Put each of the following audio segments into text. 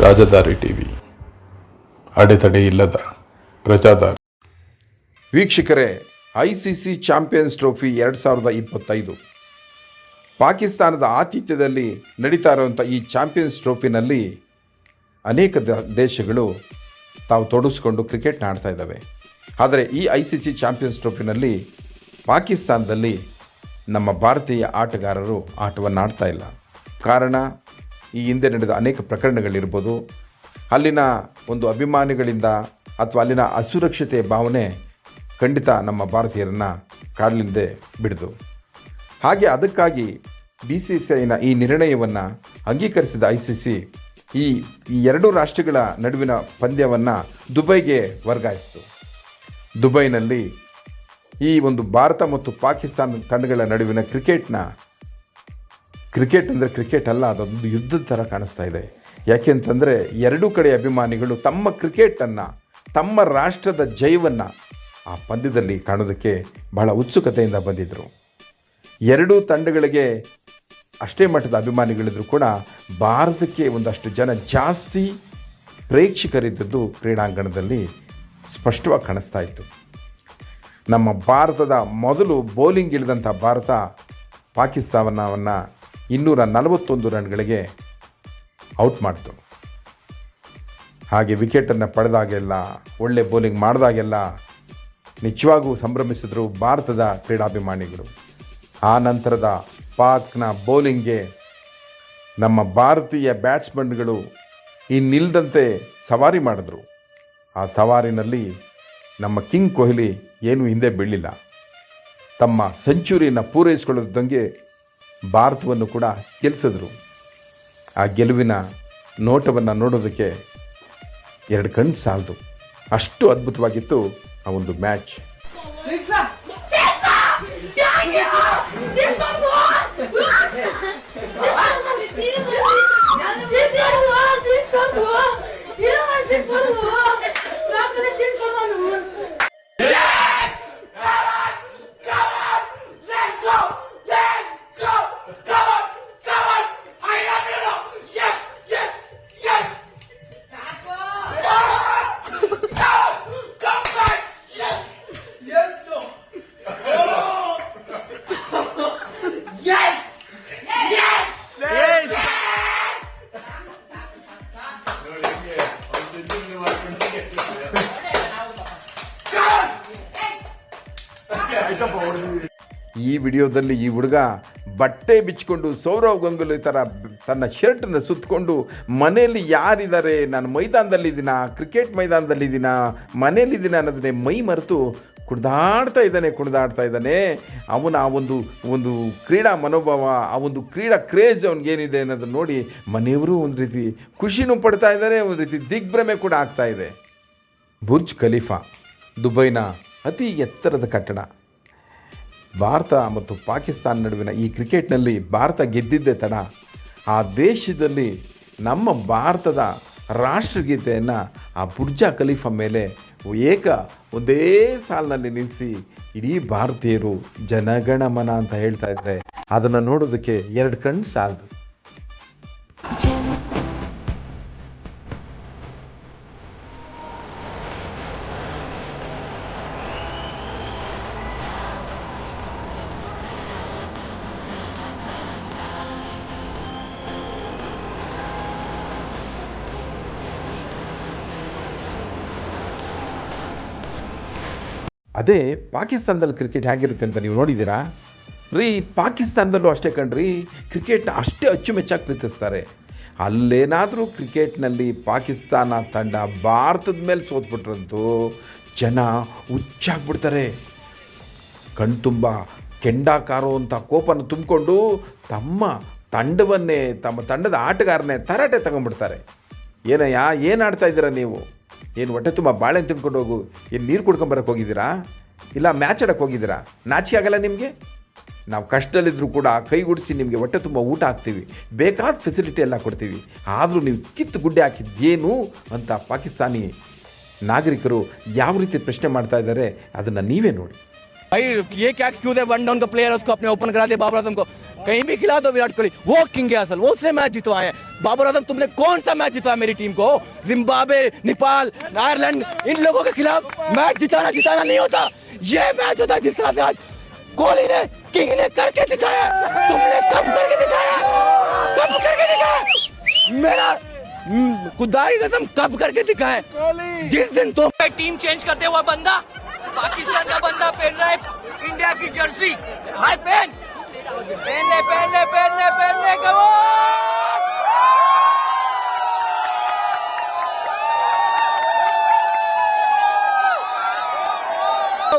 ರಾಜಧಾರಿ TV, ಅಡೆತಡೆ ಇಲ್ಲದ ಪ್ರಜಾದಾರಿ. ವೀಕ್ಷಕರೇ, ICC ಚಾಂಪಿಯನ್ಸ್ ಟ್ರೋಫಿ 2025 ಪಾಕಿಸ್ತಾನದ ಆತಿಥ್ಯದಲ್ಲಿ ನಡೀತಾ ಇರುವಂಥ ಈ ಚಾಂಪಿಯನ್ಸ್ ಟ್ರೋಫಿನಲ್ಲಿ ಅನೇಕ ದೇಶಗಳು ತಾವು ತೊಡಗಿಸ್ಕೊಂಡು ಕ್ರಿಕೆಟ್ನ ಆಡ್ತಾ ಇದ್ದಾವೆ. ಆದರೆ ಈ ICC ಚಾಂಪಿಯನ್ಸ್ ಟ್ರೋಫಿನಲ್ಲಿ ಪಾಕಿಸ್ತಾನದಲ್ಲಿ ನಮ್ಮ ಭಾರತೀಯ ಆಟಗಾರರು ಆಟವನ್ನು ಆಡ್ತಾ ಇಲ್ಲ. ಕಾರಣ, ಈ ಹಿಂದೆ ನಡೆದ ಅನೇಕ ಪ್ರಕರಣಗಳಿರ್ಬೋದು, ಅಲ್ಲಿನ ಒಂದು ಅಭಿಮಾನಿಗಳಿಂದ ಅಥವಾ ಅಲ್ಲಿನ ಅಸುರಕ್ಷತೆಯ ಭಾವನೆ ಖಂಡಿತ ನಮ್ಮ ಭಾರತೀಯರನ್ನು ಕಾಡಲಿಲ್ಲದೆ ಬಿಡಿದು. ಹಾಗೆ ಅದಕ್ಕಾಗಿ BCCIನ ಈ ನಿರ್ಣಯವನ್ನು ಅಂಗೀಕರಿಸಿದ ICC ಈ ಎರಡು ರಾಷ್ಟ್ರಗಳ ನಡುವಿನ ಪಂದ್ಯವನ್ನು ದುಬೈಗೆ ವರ್ಗಾಯಿಸಿತು. ದುಬೈನಲ್ಲಿ ಈ ಒಂದು ಭಾರತ ಮತ್ತು ಪಾಕಿಸ್ತಾನ ತಂಡಗಳ ನಡುವಿನ ಕ್ರಿಕೆಟ್ ಅಂದರೆ ಕ್ರಿಕೆಟ್ ಅಲ್ಲ, ಅದೊಂದು ಯುದ್ಧದ ಥರ ಕಾಣಿಸ್ತಾ ಇದೆ. ಯಾಕೆಂತಂದರೆ ಎರಡೂ ಕಡೆ ಅಭಿಮಾನಿಗಳು ತಮ್ಮ ಕ್ರಿಕೆಟನ್ನು, ತಮ್ಮ ರಾಷ್ಟ್ರದ ಜಯವನ್ನು ಆ ಪಂದ್ಯದಲ್ಲಿ ಕಾಣೋದಕ್ಕೆ ಬಹಳ ಉತ್ಸುಕತೆಯಿಂದ ಬಂದಿದ್ದರು. ಎರಡೂ ತಂಡಗಳಿಗೆ ಅಷ್ಟೇ ಮಟ್ಟದ ಅಭಿಮಾನಿಗಳಿದ್ದರೂ ಕೂಡ ಭಾರತಕ್ಕೆ ಒಂದಷ್ಟು ಜನ ಜಾಸ್ತಿ ಪ್ರೇಕ್ಷಕರಿದ್ದದ್ದು ಕ್ರೀಡಾಂಗಣದಲ್ಲಿ ಸ್ಪಷ್ಟವಾಗಿ ಕಾಣಿಸ್ತಾ ಇತ್ತು. ನಮ್ಮ ಭಾರತದ ಮೊದಲು ಬೌಲಿಂಗ್ ಇಳಿದಂಥ ಭಾರತ ಪಾಕಿಸ್ತಾನವನ್ನು 241 ರನ್ಗಳಿಗೆ ಔಟ್ ಮಾಡಿತು. ಹಾಗೆ ವಿಕೆಟನ್ನು ಪಡೆದಾಗೆಲ್ಲ, ಒಳ್ಳೆ ಬೌಲಿಂಗ್ ಮಾಡಿದಾಗೆಲ್ಲ ನಿಜವಾಗೂ ಸಂಭ್ರಮಿಸಿದರು ಭಾರತದ ಕ್ರೀಡಾಭಿಮಾನಿಗಳು. ಆ ನಂತರದ ಪಾಕ್ನ ಬೌಲಿಂಗ್ಗೆ ನಮ್ಮ ಭಾರತೀಯ ಬ್ಯಾಟ್ಸ್ಮನ್ಗಳು ಇನ್ನಿಲ್ಲದಂತೆ ಸವಾರಿ ಮಾಡಿದ್ರು. ಆ ಸವಾರಿನಲ್ಲಿ ನಮ್ಮ ಕಿಂಗ್ ಕೊಹ್ಲಿ ಏನೂ ಹಿಂದೆ ಬೀಳಲಿಲ್ಲ. ತಮ್ಮ ಸೆಂಚುರಿಯನ್ನು ಪೂರೈಸಿಕೊಳ್ಳೋದಂಗೆ ಭಾರತವನ್ನು ಕೂಡ ಗೆಲ್ಲಿಸಿದ್ರು. ಆ ಗೆಲುವಿನ ನೋಟವನ್ನು ನೋಡೋದಕ್ಕೆ ಎರಡು ಕಣ್ಣು ಸಾಲದು, ಅಷ್ಟು ಅದ್ಭುತವಾಗಿತ್ತು ಆ ಒಂದು ಮ್ಯಾಚ್. ಈ ವಿಡಿಯೋದಲ್ಲಿ ಈ ಹುಡುಗ ಬಟ್ಟೆ ಬಿಚ್ಚಿಕೊಂಡು ಸೌರವ್ ಗಂಗೂಲಿ ಥರ ತನ್ನ ಶರ್ಟನ್ನು ಸುತ್ತಕೊಂಡು ಮನೆಯಲ್ಲಿ ಯಾರಿದ್ದಾರೆ, ನಾನು ಮೈದಾನದಲ್ಲಿದ್ದೀನಾ, ಕ್ರಿಕೆಟ್ ಮೈದಾನದಲ್ಲಿದ್ದೀನಾ, ಮನೆಯಲ್ಲಿದ್ದೀನ ಅನ್ನೋದನ್ನೇ ಮೈ ಮರೆತು ಕುಣಿದಾಡ್ತಾ ಇದ್ದಾನೆ. ಅವನ ಆ ಒಂದು ಕ್ರೀಡಾ ಮನೋಭಾವ, ಆ ಒಂದು ಕ್ರೀಡಾ ಕ್ರೇಜ್ ಅವನಿಗೇನಿದೆ ಅನ್ನೋದನ್ನು ನೋಡಿ ಮನೆಯವರು ಒಂದು ರೀತಿ ಖುಷಿನೂ ಪಡ್ತಾ ಇದ್ದಾರೆ, ಒಂದು ರೀತಿ ದಿಗ್ಭ್ರಮೆ ಕೂಡ ಆಗ್ತಾ ಇದೆ. ಬುರ್ಜ್ ಖಲೀಫಾ, ದುಬೈನ ಅತಿ ಎತ್ತರದ ಕಟ್ಟಡ. ಭಾರತ ಮತ್ತು ಪಾಕಿಸ್ತಾನ ನಡುವಿನ ಈ ಕ್ರಿಕೆಟ್ನಲ್ಲಿ ಭಾರತ ಗೆದ್ದಿದ್ದೇ ತಡ. ಆ ದೇಶದಲ್ಲಿ ನಮ್ಮ ಭಾರತದ ರಾಷ್ಟ್ರಗೀತೆಯನ್ನು ಆ ಬುರ್ಜ್ ಖಲೀಫಾ ಮೇಲೆ ಒಂದೇ ಸಾಲಿನಲ್ಲಿ ನಿಲ್ಲಿಸಿ ಇಡೀ ಭಾರತೀಯರು ಜನಗಣಮನ ಅಂತ ಹೇಳ್ತಾ ಇದ್ದಾರೆ. ಅದನ್ನು ನೋಡೋದಕ್ಕೆ ಎರಡು ಕಣ್ಣು ಸಾಲದು. ಅದೇ ಪಾಕಿಸ್ತಾನದಲ್ಲಿ ಕ್ರಿಕೆಟ್ ಹೇಗಿರುತ್ತೆ ಅಂತ ನೀವು ನೋಡಿದ್ದೀರಾ ರೀ? ಪಾಕಿಸ್ತಾನದಲ್ಲೂ ಅಷ್ಟೇ ಕಣ್ರಿ, ಕ್ರಿಕೆಟ್ನ ಅಷ್ಟೇ ಅಚ್ಚುಮೆಚ್ಚಾಗಿ ಪ್ರೀತಿಸ್ತಾರೆ. ಅಲ್ಲೇನಾದರೂ ಕ್ರಿಕೆಟ್ನಲ್ಲಿ ಪಾಕಿಸ್ತಾನ ತಂಡ ಭಾರತದ ಮೇಲೆ ಸೋತ್ಬಿಟ್ರಂತೂ ಜನ ಹುಚ್ಚಾಗ್ಬಿಡ್ತಾರೆ. ಕಣ್ತುಂಬ ಕೆಂಡಾಕಾರೋ ಅಂತ ಕೋಪನ ತುಂಬಿಕೊಂಡು ತಮ್ಮ ತಂಡದ ಆಟಗಾರನೇ ತರಾಟೆ ತಗೊಂಡ್ಬಿಡ್ತಾರೆ. ಏನು ಆಡ್ತಾ ಇದ್ದೀರಾ ನೀವು? ಏನು ಹೊಟ್ಟೆ ತುಂಬ ಬಾಳೆಹಣ್ಣು ತಿನ್ಕೊಂಡು ಹೋಗು, ಏನು ನೀರು ಕುಡ್ಕೊಂಬರಕ್ಕೆ ಹೋಗಿದ್ದೀರಾ, ಇಲ್ಲ ಮ್ಯಾಚ್ ಆಡೋಕ್ಕೆ ಹೋಗಿದ್ದೀರಾ? ನಾಚಿಕೆ ಆಗಲ್ಲ ನಿಮಗೆ? ನಾವು ಕಷ್ಟದಲ್ಲಿದ್ದರೂ ಕೂಡ ಕೈಗೂಡಿಸಿ ನಿಮಗೆ ಹೊಟ್ಟೆ ತುಂಬ ಊಟ ಹಾಕ್ತೀವಿ, ಬೇಕಾದ ಫೆಸಿಲಿಟಿ ಎಲ್ಲ ಕೊಡ್ತೀವಿ. ಆದರೂ ನೀವು ಕಿತ್ತು ಗುಡ್ಡೆ ಹಾಕಿದ್ದೇನು ಅಂತ ಪಾಕಿಸ್ತಾನಿ ನಾಗರಿಕರು ಯಾವ ರೀತಿ ಪ್ರಶ್ನೆ ಮಾಡ್ತಾ ಇದ್ದಾರೆ ಅದನ್ನು ನೀವೇ ನೋಡಿ. भाई ये क्या एक्सक्यूज है? वन डाउन का प्लेयर है, उसको अपने ओपन करा दिया बाबर आजम को. कहीं भी खिला दो विराट कोहली, वो किंग है असल, वो उसने मैच जितवाए हैं। बाबर आजम तुमने कौन सा मैच जितवाया मेरी टीम को? जिम्बाब्वे, नेपाल, आयरलैंड, इन लोगों के खिलाफ मैच जिताना नहीं होता। ये मैच होता है जिस तरह से आज कोहली ने, किंग ने करके दिखाया। तुमने कब करके दिखाया? कब करके दिखाया? मेरा खुदा की कसम, कब करके दिखाया? जिस दिन तुम टीम चेंज करते हुआ बंदा, पाकिस्तान का बंदा पहन रहा है इंडिया की जर्सी। भाई पहन ले कमो।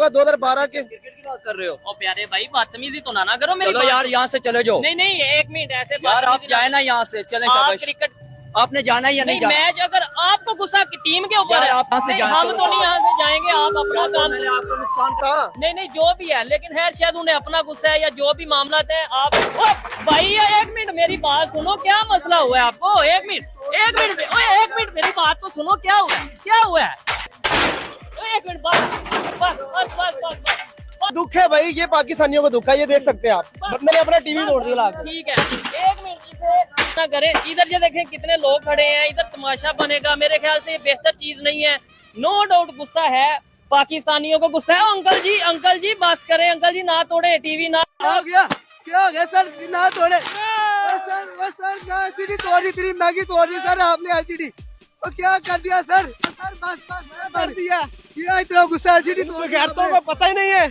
2012 के कर रहे हो। ओ प्यारे भाई बदतमीजी तो ना करो मेरी। चलो यार यहाँ से चले जाओ। नहीं एक मिनट ऐसे यार आप जाए ना यहाँ से, चले शाबाश। क्रिकेट आपने जाना है या नहीं जाना? मैच अगर आपको गुस्सा की टीम के ऊपर है, आप यहाँ से जाएं। हम तो नहीं यहाँ से जाएंगे। आप अपना काम, आपको नुकसान था। नहीं जो भी है, लेकिन खैर शायद उन्हें अपना गुस्सा है या जो भी मामला है। आप भाई एक मिनट मेरी बात सुनो, क्या मसला हुआ है आपको? एक मिनट मेरी बात तो सुनो, क्या हुआ है? एक मिनट बस। दुख है भाई, ये पाकिस्तानियों को दुख है, ये देख सकते हैं आप। मैंने अपना टीवी तोड़ दिया। ठीक है, एक मिनट ना करें। इधर ये देखें कितने लोग खड़े हैं, इधर तमाशा बनेगा। मेरे ख्याल से ये बेहतर चीज नहीं है। नो डाउट गुस्सा है, पाकिस्तानियों को गुस्सा है। अंकल जी बस करें। अंकल जी ना तोड़े टीवी, ना क्या हो गया सर? ना तोड़े सर ना एलसीडी तोड़ दी, तेरी मैगी तोड़ दी सर आपने एलसीडी। और क्या कर दिया सर? बस कर दिया। क्या इतना गुस्सा? एलसीडी तोड़ दिया। को पता ही नहीं है,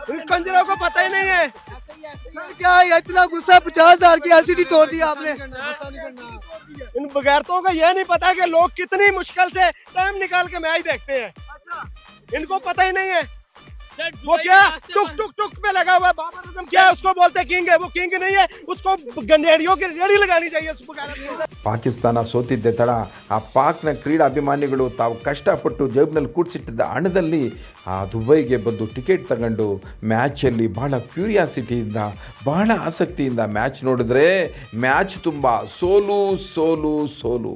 इन कंजरों को पता ही नहीं है सर। क्या इतना गुस्सा? 50,000 की एलसीडी तोड़ दी आपने। इन बगैरतों को यह नहीं पता कि लोग कितनी मुश्किल से टाइम निकाल के मैच देखते हैं। इनको पता ही नहीं है। वो क्या टुक पे लगा हुआ है। बाबर आजम क्या है? उसको बोलते किंग है, वो किंग नहीं है। उसको गंडेड़ियों की रेड़ी लगानी चाहिए। ಪಾಕಿಸ್ತಾನ ಸೋತಿದ್ದೆ ತಡ ಆ ಪಾಕ್ನ ಕ್ರೀಡಾ ಅಭಿಮಾನಿಗಳು ತಾವು ಕಷ್ಟಪಟ್ಟು ಜೇಬ್ನಲ್ಲಿ ಕೂಡಿಸಿಟ್ಟಿದ್ದ ಹಣದಲ್ಲಿ ಆ ದುಬೈಗೆ ಬಂದು ಟಿಕೆಟ್ ತಗೊಂಡು ಮ್ಯಾಚಲ್ಲಿ ಭಾಳ ಕ್ಯೂರಿಯಾಸಿಟಿಯಿಂದ ಭಾಳ ಆಸಕ್ತಿಯಿಂದ ಮ್ಯಾಚ್ ನೋಡಿದ್ರೆ ಮ್ಯಾಚ್ ತುಂಬ ಸೋಲು.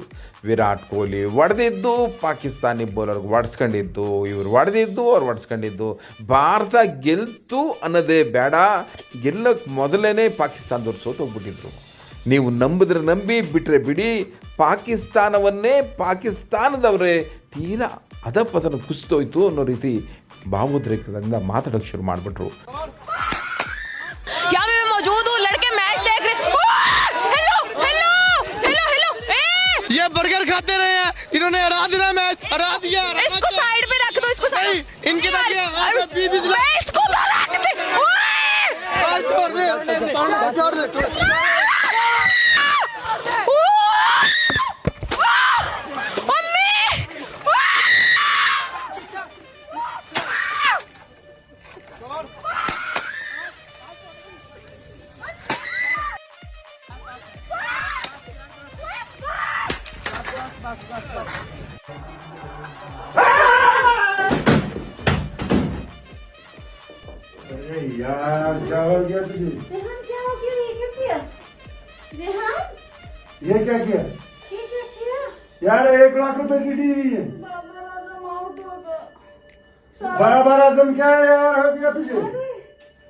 ವಿರಾಟ್ ಕೊಹ್ಲಿ ಹೊಡೆದಿದ್ದು ಪಾಕಿಸ್ತಾನಿ ಬೌಲರ್ಗೆ ಹೊಡೆಸ್ಕೊಂಡಿದ್ದು, ಇವರು ಹೊಡೆದಿದ್ದು ಅವ್ರು ಹೊಡೆಸ್ಕೊಂಡಿದ್ದು. ಭಾರತ ಗೆಲ್ತು ಅನ್ನೋದೇ ಬೇಡ, ಗೆಲ್ಲಕ್ಕೆ ಮೊದಲೇ ಪಾಕಿಸ್ತಾನದವ್ರು ಸೋತೋಗ್ಬಿಟ್ಟಿದ್ರು. ನೀವು ನಂಬಿದ್ರೆ ನಂಬಿ, ಬಿಟ್ಟರೆ ಬಿಡಿ. ಪಾಕಿಸ್ತಾನದವರೇ ತೀರಾ ಅಧಪತನ ಕುಸಿತೋಯ್ತು ಅನ್ನೋ ರೀತಿ ಭಾವೋದ್ರೇಕದಿಂದ ಮಾತಾಡೋಕ್ಕೆ ಶುರು ಮಾಡಿಬಿಟ್ರು. ये बर्गर खाते रहे हैं, इन्होंने हरा दिया मैच, हरा दिया। इसको साइड पे रख दो, इसको साइड। इनके इसको तो रख दे। छोड़ दे। यार क्या हो गया तुझे? रेहान क्या हो गया? ये क्या किया? रेहान ये क्या किया? ये क्या किया? यार 1 लाख रुपए की टीवी है। बाबर आजम आउट हो गया। बाबर आजम क्या है यार? हो गया तुझे?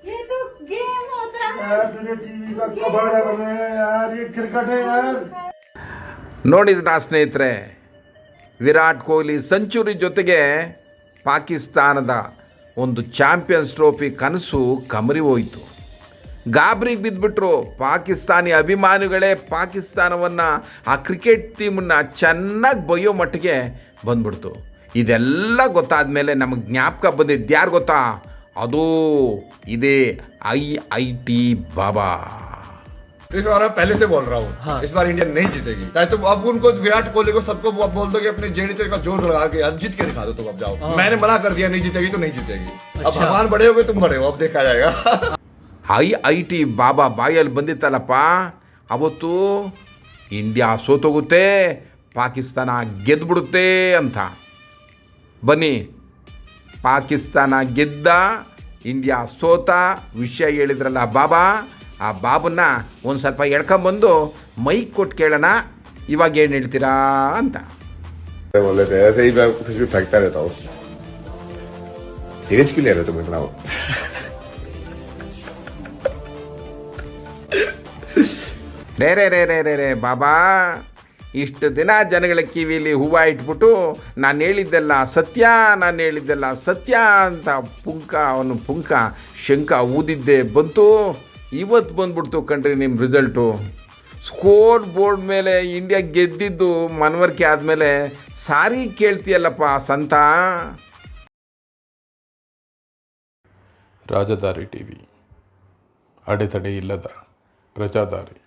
ये तो गेम होता है यार तुझे टीवी का कवर है बनाया यार, ये क्रिकेट है यार। ನೋಡಿದ್ರಾ ಸ್ನೇಹಿತರೆ, ವಿರಾಟ್ ಕೊಹ್ಲಿ ಸೆಂಚುರಿ ಜೊತೆಗೆ ಪಾಕಿಸ್ತಾನದ ಒಂದು ಚಾಂಪಿಯನ್ಸ್ ಟ್ರೋಫಿ ಕನಸು ಕಮರಿ ಹೋಯಿತು. ಗಾಬರಿಗೆ ಬಿದ್ದುಬಿಟ್ರು ಪಾಕಿಸ್ತಾನಿ ಅಭಿಮಾನಿಗಳೇ. ಪಾಕಿಸ್ತಾನವನ್ನು, ಆ ಕ್ರಿಕೆಟ್ ಟೀಮನ್ನು ಚೆನ್ನಾಗಿ ಬೈಯೋ ಮಟ್ಟಿಗೆ ಬಂದ್ಬಿಡ್ತು. ಇದೆಲ್ಲ ಗೊತ್ತಾದ ಮೇಲೆ ನಮಗೆ ಜ್ಞಾಪಕ ಬಂದಿದ್ದು ಯಾರು ಗೊತ್ತಾ? ಅದು ಇದೇ IIT ಬಾಬಾ. इस बार मैं पहले से बोल रहा हूँ, इस बार इंडिया नहीं जीतेगी। चाहे तुम अब उनको विराट कोहली को सबको बोल दो कि अपने जेडी का जोर लगा के आज जीत के दिखा दो। तुम अब जाओ, मैंने मना कर दिया नहीं जीतेगी तो नहीं जीतेगी। अब भगवान बड़े हो गए, तुम बड़े हो, अब देखा जाएगा। IIT ಬಾಬಾ ಬಾಯಲ್ಲಿ ಬಂದಿತ್ತಲ್ಲಪ್ಪ, ಅವತ್ತು ಇಂಡಿಯಾ ಸೋತೋಗುತ್ತೆ, ಪಾಕಿಸ್ತಾನ ಗೆದ್ದುಬಿಡುತ್ತೆ ಅಂತ. ಬನ್ನಿ, ಪಾಕಿಸ್ತಾನ ಗೆದ್ದ, ಇಂಡಿಯಾ ಸೋತ ವಿಷಯ ಹೇಳಿದ್ರಲ್ಲ ಬಾಬಾ, ಆ ಬಾಬನ್ನ ಒಂದು ಸ್ವಲ್ಪ ಎಳ್ಕೊಂಬಂದು ಮೈಕ್ ಕೊಟ್ಟು ಕೇಳೋಣ, ಇವಾಗ ಏನು ಹೇಳ್ತೀರಾ ಅಂತ. बोले थे ऐसे ही मैं कुछ भी फेंकता रहता हूँ। सीरियस क्यों ले रहे हो तुम इतना? ರೇ ಬಾಬಾ, ಇಷ್ಟು ದಿನ ಜನಗಳ ಕಿವಿಲಿ ಹೂವು ಇಟ್ಬಿಟ್ಟು ನಾನು ಹೇಳಿದ್ದೆಲ್ಲ ಸತ್ಯ ಅಂತ ಅವನು ಪುಂಕ ಶಂಕ ಊದಿದ್ದೆ ಬಂತು. ಇವತ್ತು ಬಂದ್ಬಿಡ್ತು ಕಣ್ರಿ ನಿಮ್ಮ ರಿಸಲ್ಟು. ಸ್ಕೋರ್ ಬೋರ್ಡ್ ಮೇಲೆ ಇಂಡಿಯಾ ಗೆದ್ದಿದ್ದು ಮನವರಿಕೆ ಆದಮೇಲೆ ಸಾರಿ ಕೇಳ್ತೀಯಲ್ಲಪ್ಪ ಸಂತ. ರಾಜಧಾರಿ ಟಿವಿ, ಅಡೆತಡೆ ಇಲ್ಲದ ಪ್ರಜಾದಾರಿ.